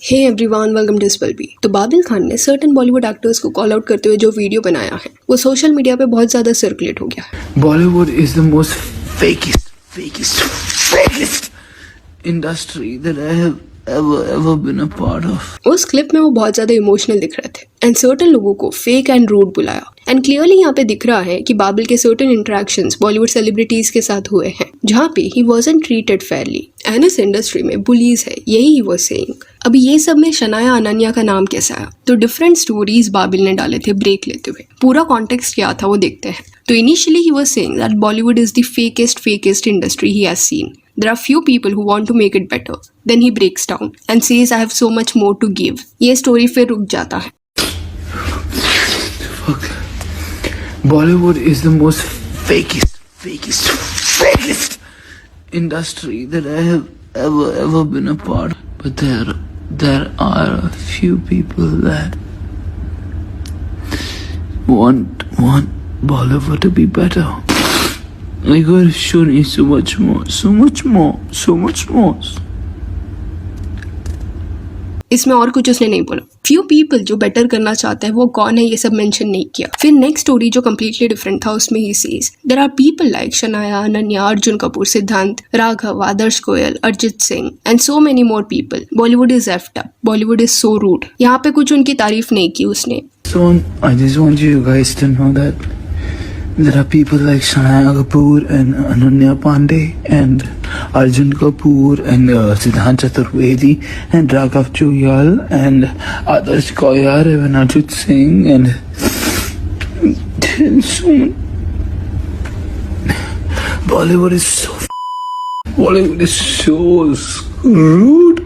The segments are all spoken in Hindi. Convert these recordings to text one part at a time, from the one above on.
Hey everyone, welcome to Spelbee. तो बाबिल खान ने सर्टेन बॉलीवुड एक्टर्स को कॉल आउट करते हुए जो वीडियो बनाया है वो सोशल मीडिया पे बहुत ज्यादा सर्कुलेट हो गया है। Bollywood is the most fakest industry that I have ever been a part of. उस क्लिप में वो बहुत ज्यादा इमोशनल दिख रहे थे एंड सर्टेन लोगों को फेक एंड रूड बुलाया एंड क्लियरली यहाँ पे दिख रहा है कि बाबिल के सर्टेन इंटरेक्शंस बॉलीवुड सेलिब्रिटीज के साथ हुए हैं जहाँ पे ही वाज़न्ट ट्रीटेड फेयरली एंड इस इंडस्ट्री में बुलीज है, यही ही वो सेइंग। अभी ये सब में शनाया अनन्या का नाम कैसा आया, तो डिफरेंट स्टोरीज बाबिल ने डाले थे ब्रेक लेते हुए। पूरा कॉन्टेक्स्ट क्या था वो देखते हैं। तो initially he was saying that Bollywood is the fakest industry he has seen. There are few people who want to make it better. Then he breaks down and says, I have so much more to give. ये स्टोरी फिर रुक जाता है। Fuck. Bollywood is the most fakest industry that I have ever been a part of. But there are a few people that want Bollywood to be better. I gotta show you so much more. इसमें और कुछ उसने नहीं बोला। फ्यू पीपल जो बेटर करना चाहता है वो कौन है ये सब मेंशन नहीं किया। फिर नेक्स्ट स्टोरी जो कम्प्लीटली डिफरेंट था उसमें ही says there are people like Shanaya, Ananya, Arjun Kapoor, Siddhant, Raghav, Adarsh Goyal, Arijit Singh and so many more people. Bollywood is effed up, Bollywood is so rude. यहाँ पे कुछ उनकी तारीफ नहीं की उसने। So I just want you guys to know that there are people like Shania Kapoor and Ananya Pandey and Arjun Kapoor and Siddhant Chaturvedi and Raghav Juhyal and Adarsh Goyal and Arjit Singh and so Bollywood is so rude.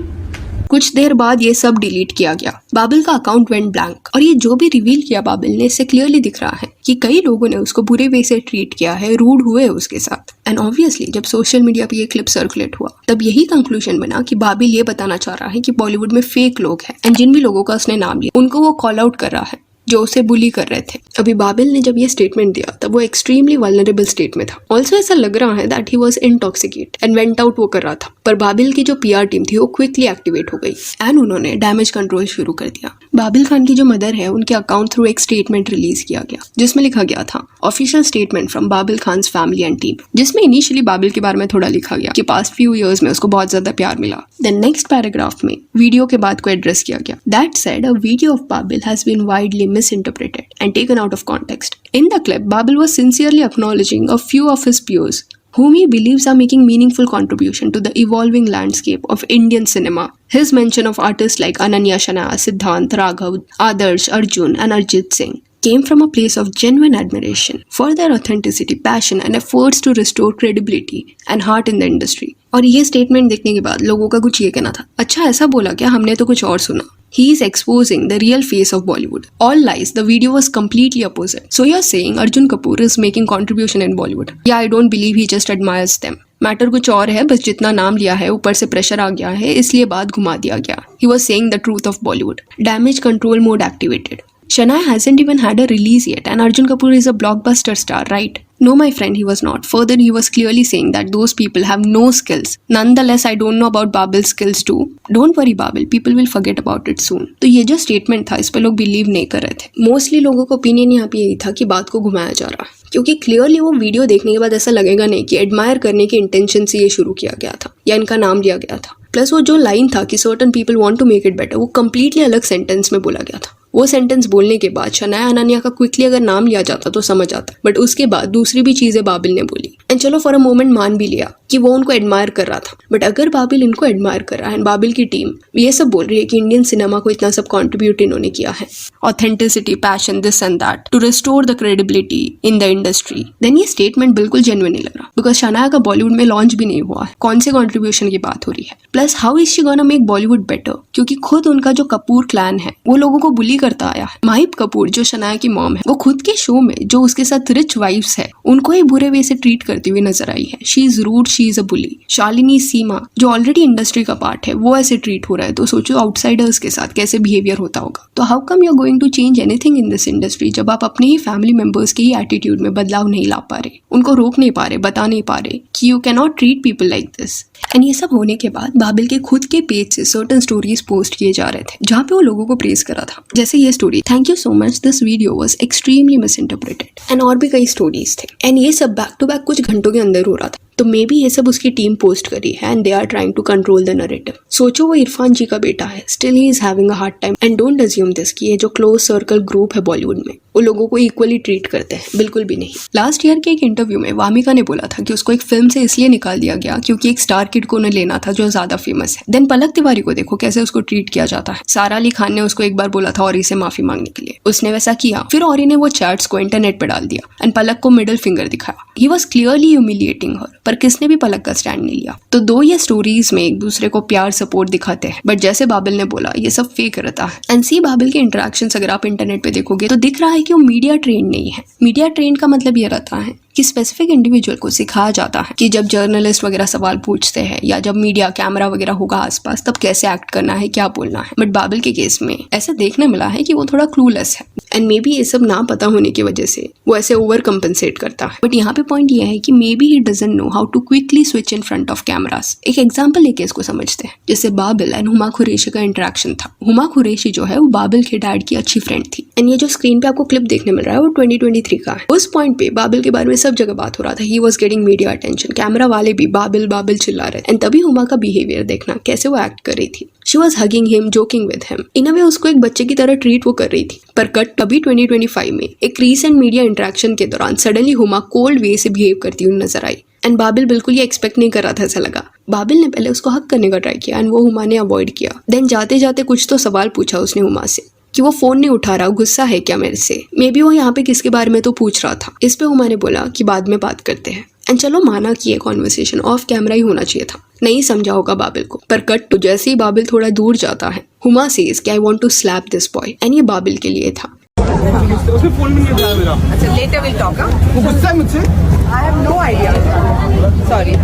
कुछ देर बाद ये सब डिलीट किया गया। बाबिल का अकाउंट वेंट ब्लैंक और ये जो भी रिवील किया बाबिल ने, इससे क्लियरली दिख रहा है कि कई लोगों ने उसको बुरे वे से ट्रीट किया है, रूड हुए उसके साथ। एंड ऑब्वियसली जब सोशल मीडिया पे ये क्लिप सर्कुलेट हुआ तब यही कंक्लूजन बना कि बाबिल ये बताना चाह रहा है कि बॉलीवुड में फेक लोग हैं एंड जिन भी लोगों का उसने नाम लिया उनको वो कॉल आउट कर रहा है जो उसे बुली कर रहे थे। अभी बाबिल ने जब ये स्टेटमेंट दिया तब वो एक्सट्रीमली वल्नरेबल स्टेट में था। ऑल्सो ऐसा लग रहा है that he was intoxicate and went out वो कर रहा था। पर बाबिल की जो पीआर टीम थी वो क्विकली एक्टिवेट हो गई एंड उन्होंने डैमेज कंट्रोल शुरू कर दिया। बाबिल खान की जो मदर है उनके अकाउंट थ्रू एक स्टेटमेंट रिलीज किया गया जिसमें लिखा गया था official statement from Babil Khan's family and team, जिसमें इनिशियली बाबिल के बारे में थोड़ा लिखा गया कि पास्ट फ्यू इयर्स में उसको बहुत ज्यादा प्यार मिला। देन नेक्स्ट पैराग्राफ में वीडियो के बाद को एड्रेस किया गया। That said a video of Babil has been widely misinterpreted and taken out of context. In the clip, Babil was sincerely acknowledging a few of his peers whom he believes are making meaningful contribution to the evolving landscape of Indian cinema. His mention of artists like Ananya, Shania, Siddhant, Raghav, Adarsh, Arjun and Arjit Singh came from a place of genuine admiration for their authenticity, passion and efforts to restore credibility and heart in the industry. और ये स्टेटमेंट देखने के बाद लोगों का कुछ ये कहना था, अच्छा ऐसा बोला क्या, हमने तो कुछ और सुना। He is exposing the real face of Bollywood. All lies, the video was completely opposite. So you're saying Arjun Kapoor is making contribution in Bollywood. Yeah, I don't believe he just admires them. Matter कुछ और है, बस जितना नाम लिया है ऊपर से प्रेशर आ गया है इसलिए बात घुमा दिया गया। He was saying the truth of Bollywood. Damage control mode activated. Shania hasn't even had a release yet and Arjun Kapoor is a blockbuster star, right? No, my friend, he was not. Further, he was clearly saying that those people have no skills. Nonetheless, I don't know about Babil's skills too. Don't worry, Babil. People will forget about it soon. तो ये जो स्टेटमेंट था इस पे लोग बिलीव नहीं कर रहे थे। मोस्टली लोगों का ओपिनियन यहाँ पे यही था कि बात को घुमाया जा रहा है, क्योंकि क्लियरली वो वीडियो देखने के बाद ऐसा लगेगा नहीं कि एडमायर करने के इंटेंशन से ये शुरू किया गया था या इनका नाम लिया गया था। प्लस वो जो लाइन था कि certain people want to make it better, वो कम्प्लीटली अलग सेंटेंस में बोला गया था। वो सेंटेंस बोलने के बाद शनाया अनन्या का क्विकली अगर नाम लिया जाता तो समझ आता, बट उसके बाद दूसरी भी चीजें बाबिल ने बोली एंड चलो फॉर अ मोमेंट मान भी लिया कि वो उनको एडमायर कर रहा था। बट अगर बाबिल इनको एडमायर कर रहा है एंड बाबिल की टीम ये सब बोल रही है कि इंडियन सिनेमा को इतना सब कॉन्ट्रीब्यूट इन्होंने किया है, authenticity, passion, this and that, to restore the credibility in the industry, then ये स्टेटमेंट बिल्कुल जेन्युइन नहीं लग रहा। बिकॉज शनाया का बॉलीवुड में लॉन्च भी नहीं हुआ है, कौन से कॉन्ट्रीब्यूशन की बात हो रही है। Plus how is she gonna make Bollywood better, क्योंकि खुद उनका जो कपूर क्लैन है वो लोगों को बुली करता आया है। माहिब कपूर जो शनाया की मॉम है, वो खुद के शो में जो उसके साथ रिच वाइफ्स है उनको ही बुरे वे से ट्रीट करती हुई नजर आई है। She is rude, she is a bully. Shalini Seema जो ऑलरेडी इंडस्ट्री का पार्ट है वो ऐसे ट्रीट हो रहा है, तो सोचो आउटसाइडर्स के साथ कैसे बिहेवियर होता होगा। तो how come you are going to change anything in this industry जब आप अपने ही फैमिली मेंबर्स के ही एटीट्यूड में बदलाव नहीं ला पा रहे, उनको रोक नहीं पा रहे, बता नहीं पा रहे कि you can not treat people like this. And ये सब होने के बाद बाबिल के खुद के पेज से सर्टेन स्टोरीज पोस्ट किए जा रहे थे जहाँ पे वो लोगों को प्रेज करा था, जैसे ये story, thank you so much, this video was extremely miss interpreted. And और भी कई स्टोरीज थे। एंड ये सब बैक टू बैक कुछ घंटों के अंदर हो रहा था। तो मे बी ये सब उसकी टीम पोस्ट करी है and they are trying to control the narrative. सोचो वो इरफान जी का बेटा है, still he is having a hard time. And don't assume this कि ये जो क्लोज सर्कल ग्रुप है बॉलीवुड में वो लोगों को इक्वली ट्रीट करते हैं, बिल्कुल भी नहीं। लास्ट ईयर के एक इंटरव्यू में वामिका ने बोला था कि उसको एक फिल्म से इसलिए निकाल दिया गया क्योंकि एक स्टार किड को उन्हें लेना था जो ज्यादा फेमस है। देन पलक तिवारी को देखो कैसे उसको ट्रीट किया जाता है। सारा अली खान ने उसको एक बार बोला था औरी से माफी मांगने के लिए, उसने वैसा किया, फिर औरी ने वो चैट्स को इंटरनेट पे डाल दिया एंड पलक को मिडिल फिंगर दिखाया। ही वॉज क्लियरली ह्यूमिलिएटिंग हर, पर किसने भी पलक का स्टैंड नहीं लिया। तो दो ये स्टोरीज में एक दूसरे को प्यार सपोर्ट दिखाते हैं, बट जैसे बाबिल ने बोला ये सब फेक रहता है। एंड सी बाबिल के इंटरेक्शंस अगर आप इंटरनेट पे देखोगे तो दिख रहा है कि वो मीडिया ट्रेंड नहीं है। मीडिया ट्रेंड का मतलब ये रहता है कि स्पेसिफिक इंडिविजुअल को सिखाया जाता है कि जब जर्नलिस्ट वगैरह सवाल पूछते हैं या जब मीडिया कैमरा वगैरह होगा आसपास तब कैसे एक्ट करना है, क्या बोलना है। बट बाबिल के केस में ऐसा देखने मिला है कि वो थोड़ा क्लूलेस है एंड मे बी ये सब ना पता होने की वजह से वो ऐसे ओवर कंपनसेट करता है। बट यहाँ पे पॉइंट ये है कि may be he doesn't know how to quickly switch in front of cameras. एक एग्जाम्पल लेके इसको समझते हैं, जैसे बाबिल एंड हुमा कुरैशी का इंटरेक्शन था। हुमा कुरैशी जो है वो बाबिल के डैड की अच्छी फ्रेंड थी एंड ये जो स्क्रीन पे आपको क्लिप देखने मिल रहा है वो 2023 का है। उस पॉइंट पे बाबिल के बारे में सब जगह बात हो रहा था। He was getting media attention, camera वाले भी बाबिल बाबिल चिल्ला रहे एंड तभी हुमा का बिहेवियर देखना कैसे वो एक्ट कर रही थी। She was hugging him, joking with him, in a way उसको एक बच्चे की तरह ट्रीट वो कर रही थी। पर कट तभी 2025 में एक रीसेंट मीडिया इंटरेक्शन के दौरान सडनली हुमा कोल्ड वे से बिहेव करती हुई नजर आई एंड बाबिल बिल्कुल ये एक्सपेक्ट नहीं कर रहा था। ऐसा लगा बाबिल ने पहले उसको हक करने का ट्राई किया एंड वो हुमा ने अवॉइड किया। देन जाते जाते कुछ तो सवाल पूछा उसने हुमा से कि वो फोन नहीं उठा रहा, गुस्सा है क्या मेरे से, मे बी वो यहाँ पे किसके बारे में तो पूछ रहा था। इस पे हुमा ने बोला कि बाद में बात करते हैं। एंड चलो माना कि ये कॉन्वर्सेशन ऑफ कैमरा ही होना चाहिए था, नहीं समझा होगा बाबिल को। पर कट तो जैसे ही बाबिल थोड़ा दूर जाता है हुमा सेज कि I want to slap this boy and ये बाबिल के लिए था। उसने फोन भी नहीं उठाया मेरा। अच्छा later we'll talk, huh? वो गुस्सा है मुझसे। I have no idea. Sorry.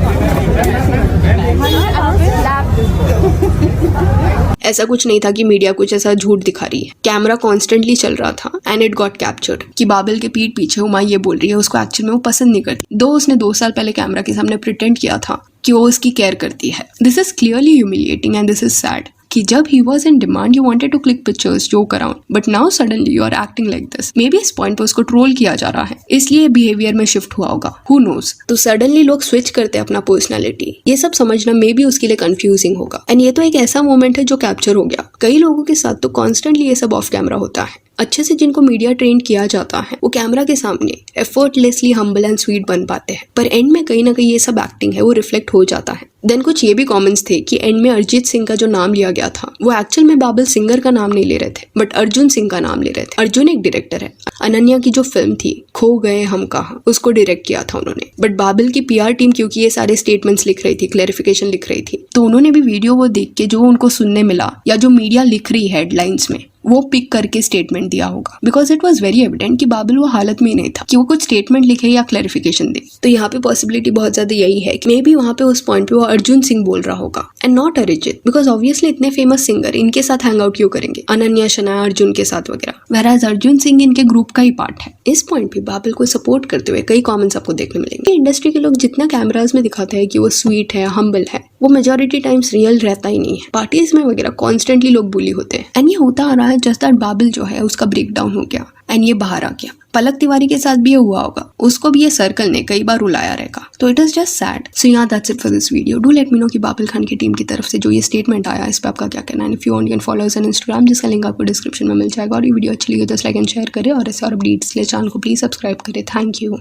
ऐसा कुछ नहीं था कि मीडिया कुछ ऐसा झूठ दिखा रही है, कैमरा कॉन्स्टेंटली चल रहा था एंड इट गॉट कैप्चर्ड कि बाबिल के पीठ पीछे हुमा ये बोल रही है उसको एक्चुअल में वो पसंद नहीं करती, दो उसने 2 साल पहले कैमरा के सामने प्रिटेंड किया था कि वो उसकी केयर करती है। This is clearly humiliating and this is sad कि जब he was in demand you wanted to click pictures, joke around, but now suddenly you are acting like this. May be इस पॉइंट पर उसको ट्रोल किया जा रहा है इसलिए बिहेवियर में शिफ्ट हुआ होगा, हु नोज। तो सडनली लोग स्विच करते हैं अपना पर्सनैलिटी, ये सब समझना मे बी उसके लिए कंफ्यूजिंग होगा। एंड ये तो एक ऐसा मोमेंट है जो कैप्चर हो गया। कई लोगों के साथ तो कॉन्स्टेंटली ये सब ऑफ कैमरा होता है। अच्छे से जिनको मीडिया ट्रेंड किया जाता है वो कैमरा के सामने एफर्टलेसली हम्बल एंड स्वीट बन पाते हैं, पर एंड में कहीं ना कहीं ये सब एक्टिंग है वो रिफ्लेक्ट हो जाता है। देन कुछ ये भी कमेंट्स थे कि एंड में अरिजीत सिंह का जो नाम लिया गया था वो एक्चुअल में बाबिल सिंगर का नाम नहीं ले रहे थे बट अर्जुन सिंह का नाम ले रहे थे। अर्जुन एक डायरेक्टर है, अनन्या की जो फिल्म थी खो गए हम कहाँ उसको डायरेक्ट किया था उन्होंने। बट बाबिल की पीआर टीम क्योंकि ये सारे स्टेटमेंट्स लिख रही थी, क्लैरिफिकेशन लिख रही थी, तो उन्होंने भी वीडियो वो देख के जो उनको सुनने मिला या जो मीडिया लिख रही है हेडलाइंस में वो पिक करके स्टेटमेंट दिया होगा, because it was very evident कि बाबिल वो हालत में ही नहीं था कि वो कुछ स्टेटमेंट लिखे या क्लैरिफिकेशन दे। तो यहाँ पे पॉसिबिलिटी बहुत ज्यादा यही है कि मे बी वहाँ पे उस पॉइंट पे वो अर्जुन सिंह बोल रहा होगा and not Arijit, because obviously इतने फेमस सिंगर इनके साथ हैंग आउट क्यों करेंगे, अनन्या शनाया अर्जुन के साथ वगैरह, वहेराज अर्जुन सिंह इनके ग्रुप का ही पार्ट है। इस पॉइंट पे बाबिल को सपोर्ट करते हुए कई कमेंट्स आपको देखने मिलेंगे। इंडस्ट्री के लोग जितना कैमराज में दिखाते हैं कि वो स्वीट है, हम्बल है, वो मेजोरिटी टाइम्स रियल रहता ही नहीं है। पार्टीज में वगैरह कॉन्स्टेंटली लोग बुली होते हैं एंड ये होता आ रहा है जस्ट दैट बाबिल जो है उसका ब्रेक डाउन हो गया एंड ये बाहर आ गया। पलक तिवारी के साथ भी ये हुआ होगा, उसको भी ये सर्कल ने कई बार रुलाया रहेगा। तो it is just sad. So yeah, that's it for this video. Do let me know कि बाबिल खान की टीम की तरफ से जो ये स्टेटमेंट आया इस पे आपका क्या कहना है। If you want you can follow us on Instagram जिसका लिंक आपको डिस्क्रिप्शन में मिल जाएगा। और ये वीडियो अच्छी लगी तो लाइक एंड शेयर करें और ऐसे और अपडेट्स के लिए चैनल को प्लीज सब्सक्राइब करें। Thank you.